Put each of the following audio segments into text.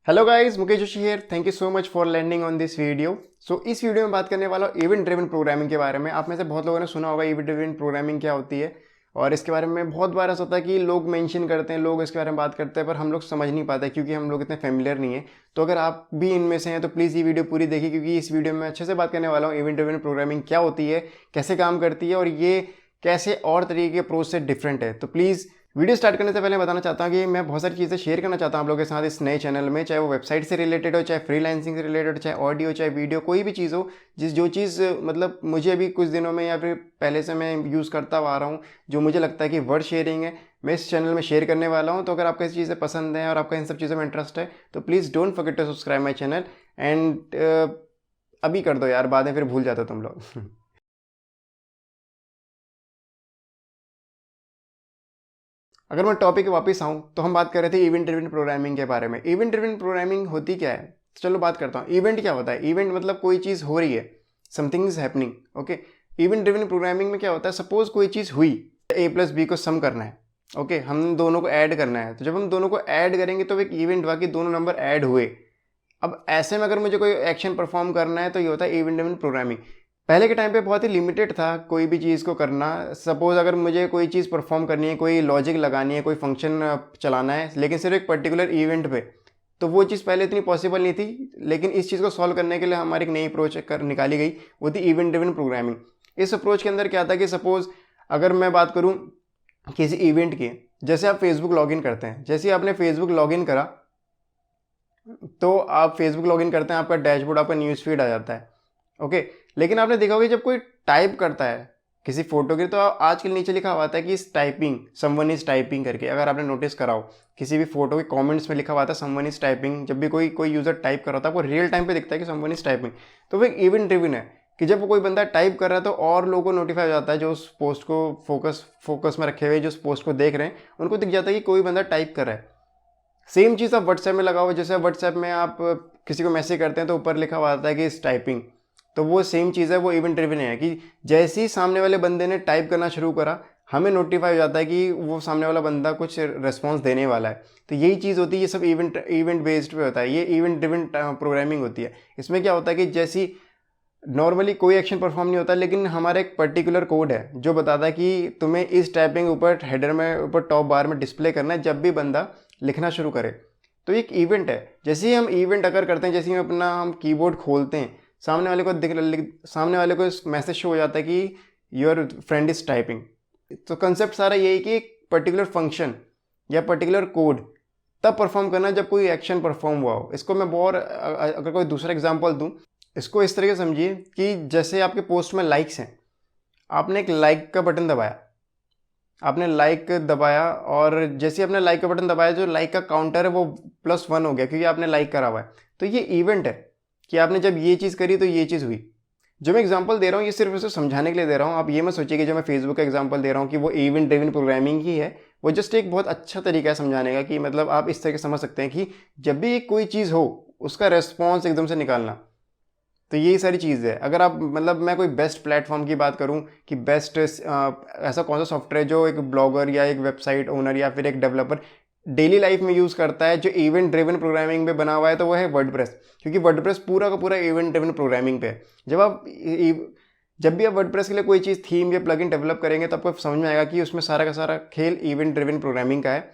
Hello guys, Mukesh Joshi here. Thank you so much for landing on this video. इस video में बात करने वाला हूँ इवेंट ड्रिवन प्रोग्रामिंग के बारे में। आप में से बहुत लोगों ने सुना होगा इवेंट ड्रिवन प्रोग्रामिंग क्या होती है, और इसके बारे में बहुत बार ऐसा होता है कि लोग मेंशन करते हैं, लोग इसके बारे में बात करते हैं, पर हम लोग समझ नहीं पाते क्योंकि हम लोग इतने फेमिलियर नहीं है। तो अगर आप भी इनमें से हैं तो प्लीज़ ये वीडियो पूरी देखिए, क्योंकि इस वीडियो में अच्छे से बात करने वाला हूँ इवेंट ड्रिवन प्रोग्रामिंग क्या होती है, कैसे काम करती है और ये कैसे और तरीके के अप्रोच से डिफरेंट है। तो प्लीज़ वीडियो स्टार्ट करने से पहले बताना चाहता हूँ कि मैं बहुत सारी चीज़ें शेयर करना चाहता हूँ आप लोगों के साथ इस नए चैनल में, चाहे वो वेबसाइट से रिलेटेड हो, चाहे फ्रीलांसिंग से रिलेटेड, चाहे ऑडियो, चाहे वीडियो, कोई भी चीज़ हो। जो चीज़ मतलब मुझे अभी कुछ दिनों में या फिर पहले से मैं यूज़ करता आ रहा हूँ, जो मुझे लगता है कि वर्थ शेयरिंग है, मैं इस चैनल में शेयर करने वाला हूँ। तो अगर आपको ऐसी चीज़ें पसंद हैं और आपका इन सब चीज़ों में इंटरेस्ट है तो please don't forget to subscribe my channel and अभी कर दो यार, बाद में फिर भूल जाते हो तुम लोग। अगर मैं टॉपिक पे वापस आऊँ तो हम बात कर रहे थे इवेंट ड्रिवन प्रोग्रामिंग के बारे में। इवेंट ड्रिवन प्रोग्रामिंग होती क्या है, तो चलो बात करता हूँ। इवेंट क्या होता है? इवेंट मतलब कोई चीज़ हो रही है, something is happening. Okay, event driven programming में क्या होता है, सपोज कोई चीज़ हुई, ए प्लस बी को सम करना है। ओके, हम दोनों को ऐड करना है, तो जब हम दोनों को ऐड करेंगे तो एक इवेंट हुआ कि दोनों नंबर ऐड हुए। अब ऐसे में अगर मुझे कोई एक्शन परफॉर्म करना है तो ये होता है इवेंट ड्रिवन प्रोग्रामिंग। पहले के टाइम पे बहुत ही लिमिटेड था कोई भी चीज़ को करना। सपोज अगर मुझे कोई चीज़ परफॉर्म करनी है, कोई लॉजिक लगानी है, कोई फंक्शन चलाना है, लेकिन सिर्फ एक पर्टिकुलर इवेंट पे, तो वो चीज़ पहले इतनी पॉसिबल नहीं थी। लेकिन इस चीज़ को सॉल्व करने के लिए हमारी एक नई अप्रोच निकाली गई, वो थी इवेंट ड्रिवन प्रोग्रामिंग। इस अप्रोच के अंदर क्या था कि सपोज अगर मैं बात करूँ किसी इवेंट की, जैसे आप फेसबुक लॉगिन करते हैं, जैसे ही आपने फेसबुक लॉगिन करा तो आप फेसबुक लॉगिन करते हैं, आपका डैशबोर्ड, आपका न्यूज़ फीड आ जाता है। ओके, लेकिन आपने देखा होगा जब कोई टाइप करता है किसी फोटो की, तो आजकल नीचे लिखा हुआ था कि इस टाइपिंग, समवन इज टाइपिंग करके। अगर आपने नोटिस करा हो किसी भी फोटो के कमेंट्स में लिखा हुआ था समवन इज टाइपिंग, जब भी कोई यूज़र टाइप कर रहा था आपको रियल टाइम पे दिखता है कि समवन इज टाइपिंग। तो वो एक इवेंट ड्रिवन है कि जब कोई बंदा टाइप कर रहा है तो और लोगों को नोटिफाई हो जाता है, जो उस पोस्ट को फोकस में रखे हुए, जो उस पोस्ट को देख रहे हैं, उनको दिख जाता है कि कोई बंदा टाइप कर रहा है। सेम चीज़ आप व्हाट्सएप में लगाओ, जैसे व्हाट्सएप में आप किसी को मैसेज करते हैं तो ऊपर लिखा हुआ आता है कि इस टाइपिंग। तो वो सेम चीज़ है, वो इवेंट ड्रिवन है कि जैसे ही सामने वाले बंदे ने टाइप करना शुरू करा, हमें नोटिफाई हो जाता है कि वो सामने वाला बंदा कुछ रिस्पॉन्स देने वाला है। तो यही चीज़ होती है, ये सब इवेंट बेस्ड पे होता है, ये इवेंट ड्रिवन प्रोग्रामिंग होती है। इसमें क्या होता है कि जैसी नॉर्मली कोई एक्शन परफॉर्म नहीं होता, लेकिन हमारा एक पर्टिकुलर कोड है जो बताता है कि तुम्हें इस टाइपिंग ऊपर हेडर में, ऊपर टॉप बार में डिस्प्ले करना है जब भी बंदा लिखना शुरू करे। तो एक इवेंट है। जैसे ही हम इवेंट अगर करते हैं, जैसे ही हम कीबोर्ड खोलते हैं, सामने वाले को मैसेज शो हो जाता है कि योर फ्रेंड इज टाइपिंग। तो कंसेप्ट सारा यही कि एक पर्टिकुलर फंक्शन या पर्टिकुलर कोड तब परफॉर्म करना जब कोई एक्शन परफॉर्म हुआ हो। इसको मैं बहुत, अगर कोई दूसरा एग्जांपल दूं, इसको इस तरीके से समझिए कि जैसे आपके पोस्ट में लाइक्स हैं, आपने एक लाइक का बटन दबाया, आपने लाइक दबाया, और जैसे ही आपने लाइक का बटन दबाया, जो लाइक का काउंटर है वो +1 हो गया क्योंकि आपने लाइक करा हुआ है। तो ये इवेंट है कि आपने जब ये चीज़ करी तो ये चीज़ हुई। जो मैं एग्जांपल दे रहा हूँ ये सिर्फ उसे समझाने के लिए दे रहा हूँ। आप ये मत सोचिए कि जो मैं फेसबुक का एग्जांपल दे रहा हूँ कि वो इवेंट ड्रिवन प्रोग्रामिंग ही है। वो जस्ट एक बहुत अच्छा तरीका है समझाने का, कि मतलब आप इस तरह से समझ सकते हैं कि जब भी कोई चीज़ हो उसका रेस्पॉन्स एकदम से निकालना। तो यही सारी चीज़ है। अगर आप, मतलब मैं कोई बेस्ट प्लेटफॉर्म की बात करूं कि बेस्ट ऐसा कौन सा सॉफ्टवेयर जो एक ब्लॉगर या एक वेबसाइट ओनर या फिर एक डेवलपर डेली लाइफ में यूज़ करता है, जो इवेंट ड्रिवन प्रोग्रामिंग में बना हुआ है, तो वो है वर्डप्रेस। क्योंकि वर्डप्रेस पूरा का पूरा इवेंट ड्रिवन प्रोग्रामिंग पे है। जब भी आप वर्डप्रेस के लिए कोई चीज़, थीम या प्लगइन डेवलप करेंगे तो आपको समझ में आएगा कि उसमें सारा का सारा खेल इवेंट ड्रिवन प्रोग्रामिंग का है।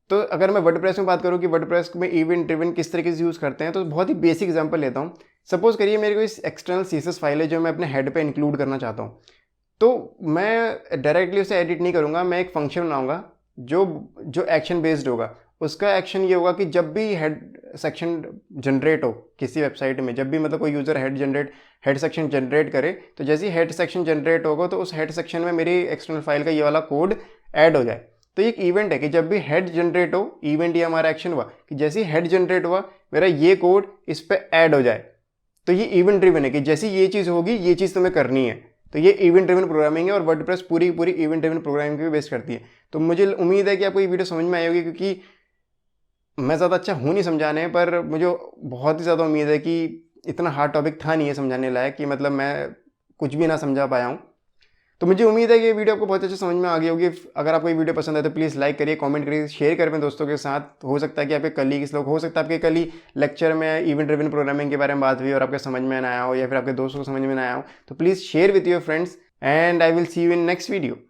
तो अगर मैं वर्डप्रेस में बात करूँ कि वर्डप्रेस में इवेंट ड्रिवन किस तरीके से यूज़ करते हैं, तो बहुत ही बेसिक एग्जांपल लेता हूँ। सपोज करिए मेरे को इस एक्सटर्नल सीएसएस फाइल है जो मैं अपने हेड पे इंक्लूड करना चाहता हूँ। तो मैं डायरेक्टली उसे एडिट नहीं करूँगा, मैं एक फंक्शन बनाऊँगा जो जो एक्शन बेस्ड होगा। उसका एक्शन ये होगा कि जब भी हेड सेक्शन जनरेट हो किसी वेबसाइट में, जब भी मतलब कोई यूज़र हेड सेक्शन जनरेट करे, तो जैसे ही हेड सेक्शन जनरेट होगा तो उस हेड सेक्शन में मेरी एक्सटर्नल फाइल का ये वाला कोड ऐड हो जाए। तो एक इवेंट है कि जब भी हेड जनरेट हो, इवेंट या हमारा एक्शन हुआ कि जैसे ही हेड जनरेट हुआ मेरा ये कोड इस पर ऐड हो जाए। तो ये इवेंट ड्रिवन है कि जैसी ये चीज़ होगी ये चीज़ तुम्हें करनी है। तो ये इवेंट ड्रिवन प्रोग्रामिंग है, और वर्डप्रेस पूरी पूरी इवेंट ड्रिवन प्रोग्रामिंग पे बेस करती है। तो मुझे उम्मीद है कि आपको ये वीडियो समझ में आई होगी, क्योंकि मैं ज़्यादा अच्छा हूँ नहीं समझाने, पर मुझे बहुत ही ज़्यादा उम्मीद है कि इतना हार्ड टॉपिक था नहीं है समझाने लायक कि मतलब मैं कुछ भी ना समझा पाया हूँ। तो मुझे उम्मीद है कि ये वीडियो आपको बहुत अच्छे समझ में आ गई होगी। अगर आपको ये वीडियो पसंद है तो प्लीज़ लाइक करिए, कमेंट करिए, शेयर करें अपने दोस्तों के साथ। हो सकता है कि आपके कलीग्स लोग, हो सकता है आपके कल ही लेक्चर में इवेंट ड्रिवन प्रोग्रामिंग के बारे में बात हुई और आपके समझ में ना आया हो, या फिर आपके दोस्तों को समझ में ना आया हो। तो please share with your friends and I will see you in next video.